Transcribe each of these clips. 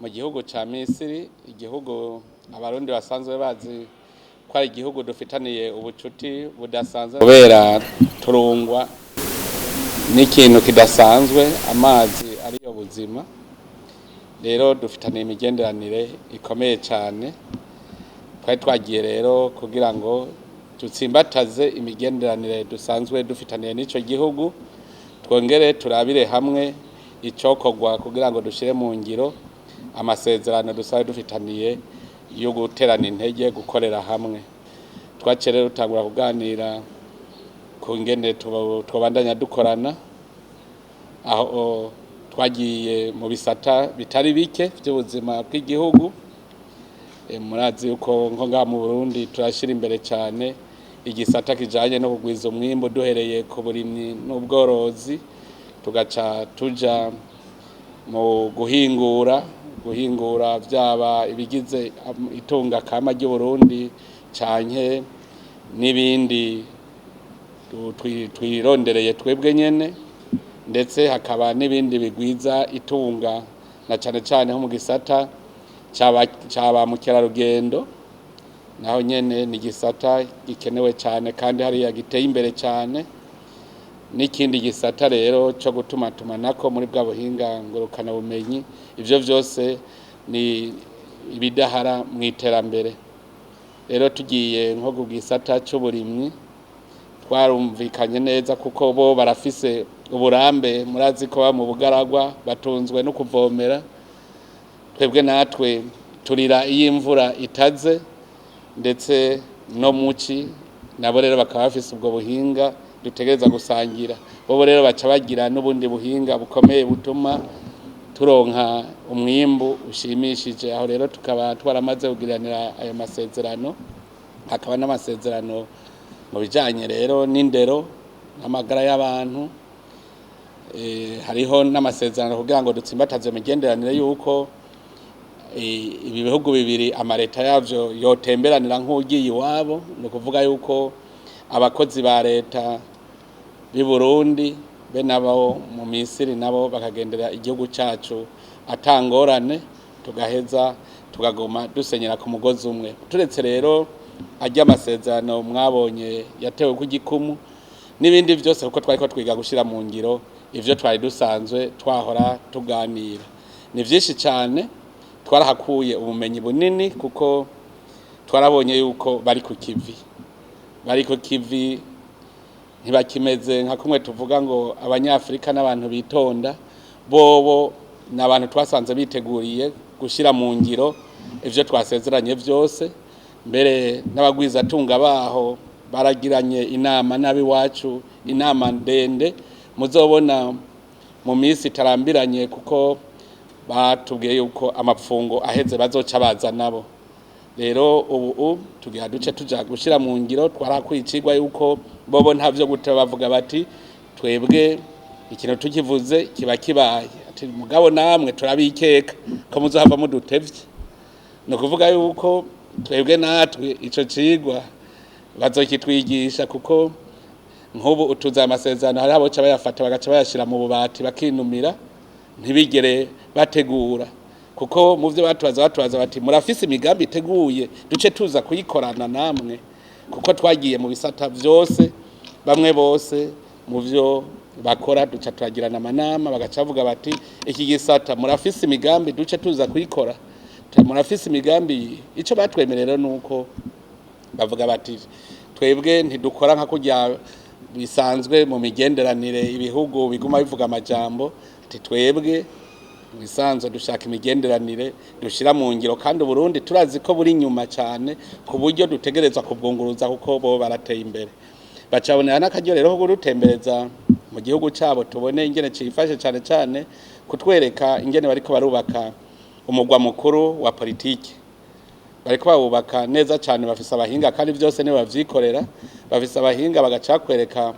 mu gihugu ca Misiri, igihugu abarundi basanzwe bazi ko ari igihugu dufitaniye ubucuti budasanzwe kubera turungwa n'ikintu kidasanzwe, amazi ariyo buzima. Rero dufitaniye imigenderanire ikomeye cyane. Twari twagiye rero kugira ngo dutsimbataze imigenderanire dusanzwe dufitaniye n'ico gihugu, twongere turabire hamwe icokorwa kugira ngo dushire mu ngiro amasezerano dusanzwe dufitaniye yo guterana intege gukorera hamwe. Twaciye rero dutangura kuganira ku ngene twobandanya dukorana, aho twagiye mu bisata bitari bike by'ubuzima bw'igihugu. Murazi yuko nko ngaha mu Burundi turashira imbere cyane igisata kijanye no kugwiza umwimbo duhereye ku burimyi n'ubworozi, tugaca tuja mu guhingura byaba ibigize itunga kama ry'u Burundi canke n'ibindi twirondereye twebwe nyene, ndetse hakaba n'ibindi bigwiza itunga na cane cane ho mu gisata caba mukerarugendo, naho nyene ni gisata gikenewe cyane kandi hariya giteye imbere cyane. N'ikindi gisata rero cyo gutumatumanako muri bwa buhinga ngurukana bumenyi, ivyo vyose ni ibidahara mu iterambere. Rero tugiye nko ku gisata c'uburimyi, twarumvikanye neza kuko bo barafise uburambe, murazi ko mu bugaragwa batunzwe no kuvomera, twebwe natwe turira iyo imvura itaze, ndetse no muci nabo rero bakaba bafise ubwo buhinga dutegereza gusangira. Bo rero baca bagira n'ubundi buhinga bukomeye butuma turonka umwimbu ushimishije. Aho rero tukaba twaramaze kugiranira ayo masezerano, hakaba n'amasezerano mu bijanye rero n'indero n'amagara y'abantu. Hariho n'amasezerano kugira ngo dutsimbataze imigenderanire yuko ibi bihugu bibiri amareta yavyo yotemberanira nk'ugiye iwabo. Ni ukuvuga yuko abakozi ba leta b'i Burundi be nabo mu Misiri nabo bakagendera igihugu cacu atangorane, tugaheza tugagoma dusenyera ku mugozi umwe. Turetse rero ajya amasezerano mwabonye yatewe ku gikumu n'ibindi byose, kuko twariko twiga gushira mu ngiro ivyo twari dusanzwe twahora tuganira. Ni vyinshi cyane, twarahakuye ubumenyi bunini kuko twarabonye yuko bari ku kivi ntibakimeze nka kumwe tuvuga ngo abanyafrika n'abantu bitonda. Bobo n'abantu twasanze biteguriye gushira mu ngiro ivyo twasezeranye vyose. Mbere n'abagwiza tunga baho baragiranye inama n'abiwacu, inama ndende muzobona mu minsi itarambiranye, kuko batubwiye yuko amapfungo aheze bazoca baza nabo. Rero ubu tugira duce tuja gushira mu ngiro. Twarakwicirwa yuko bobo ntavyo gute bavuga bati twebwe ikintu tukivuze kiba kibaye, ati mugabo namwe turabikeka ko muzohava mudutevye. No kuvuga yuko twebwe natwe ico cigwa bazokitwigisha, kuko nk'ubu utuza amasezerano hari abo ca bayafata bagaca bayashira mu bubati bakinumira, ntibigere bategura. Kuko mu vyo batubaza bati murafise imigambi iteguye duce tuza kuyikorana namwe, kuko twagiye mu bisata vyose, bamwe bose mu vyo bakora duca turagirana amanama, bagaca bavuga bati iki gisata murafise imigambi duce tuza kuyikora, murafise imigambi. Ico batwemerera nuko bavuga bati twebwe ntidukora nka kurya bisanzwe mu migenderanire ibihugu biguma bivuga amajambo, ati twebwe bisanzwe dushaka imigenderanire dushira mu ngiro, kandi Burundi turazi ko buri nyuma cyane ku buryo dutegerezwa kubwunguruza kuko bo barateye imbere. Bacabonera n'akaryo rero ko gutembereza mu gihugu cyabo, tubone ingene cifashe cyane cyane kutwereka ingene bariko barubaka umugwa mukuru wa politiki. Bariko bawubaka neza cyane, bafise abahinga kandi byose ne bavyikorera, bafise abahinga bagaca kwereka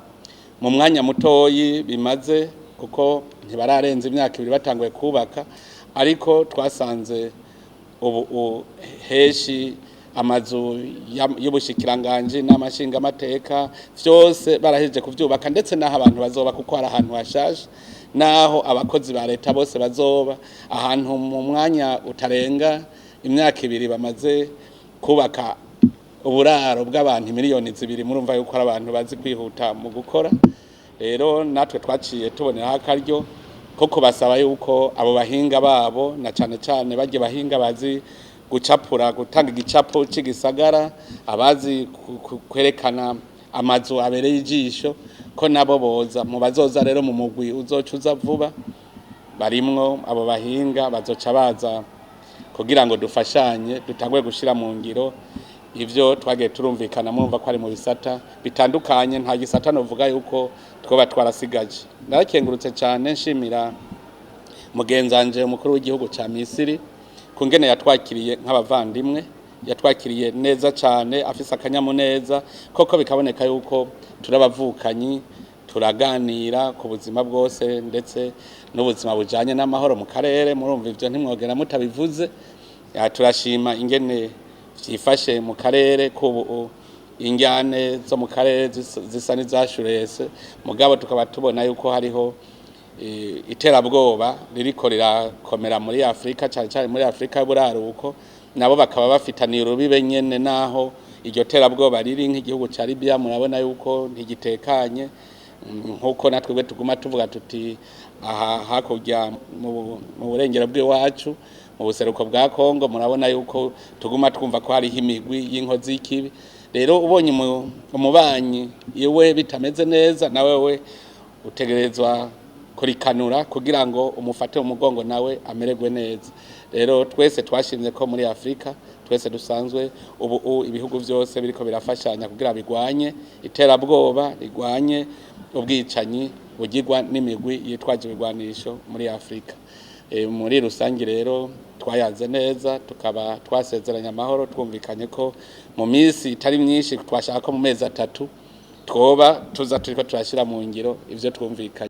mu mwanya mutoyi bimaze, kuko ntibararenza imyaka 2 batanguye kubaka. Ariko twasanze ubu heshi amazu y'ubushikiranganje n'amashinga amateka vyose barahejeje kuvyubaka, ndetse naho abantu bazoba kuko hari ahantu hashaje. naho abakozi ba leta bose bazoba ahantu mu mwanya utarenga imyaka 2 bamaze kubaka uburaro bw'abantu miliyoni 2 murumva yuko ari abantu bazi kwihuta mu gukora. Rero natwe twaciye tubonera akaryo ko kubasaba yuko abo bahinga babo na cyane bagiye bahinga bazi gucapura gutanga igicapo cy'igisagara, abazi kwerekana amazu abereye ijisho, ko nabo boza mu bazoza rero mu mugwi uzocuza vuba barimwo abo bahinga bazoca baza kugira ngo dufashanye dutangwe gushira mu ngiro ivyo twagiye turumvikana. Murumva ko ari mu bisata bitandukanye, nta gisata novuga yuko twoba twarasigaje. Narakengurutse cyane nshimira mugenzanje umukuru w'igihugu ca Misiri kungene yatwakiriye nk'abavandimwe, yatwakiriye neza cyane, afise akanyamuneza koko bikaboneka yuko turabavukanyi, turaganira ku buzima bwose ndetse n'ubuzima bujanye n'amahoro mu karere. Murumva ivyo ntimwogera mutabivuze. Turashima ingene vyifashe mu karere ko injyane zo mu karere zisa n'izashurese, mugabo tukaba tubona yuko hariho iterabwoba ririko rirakomera muri Afrika, cyane muri Afrika y'uburaruko, nabo bakaba bafitaniye urubibe nyene naho iryo terabwoba riri nk'igihugu ca Libya. Murabona yuko ntigitekanye nkuko natwe tuguma tuvuga tuti aha hakurya mu burengero bw'iwacu mu buseruko bwa Kongo, murabona yuko tuguma twumva ko hari imigwi y'inkozi y'ikibi. Rero ubonye umubanyi yewe bitameze neza, nawe we utegerezwa kurikanura kugira ngo umufate umugongo nawe amererwe neza. Rero twese twashimye ko muri Afrika twese dusanzwe ubu ibihugu byose biriko birafashanya kugira bigwanye iterabwoba, rigwanye ubwicanyi bugirwa n'imigwi yitwaje ibigwanisho muri Afrika. Muri rusangi rero twayaze neza, tukaba twasezeranya amahoro, twumvikanye ko mu minsi itari myinshi twashaka ko mu mezi 3 twoba tuza turiko turashira mu ngiro ivyo twumvikanye.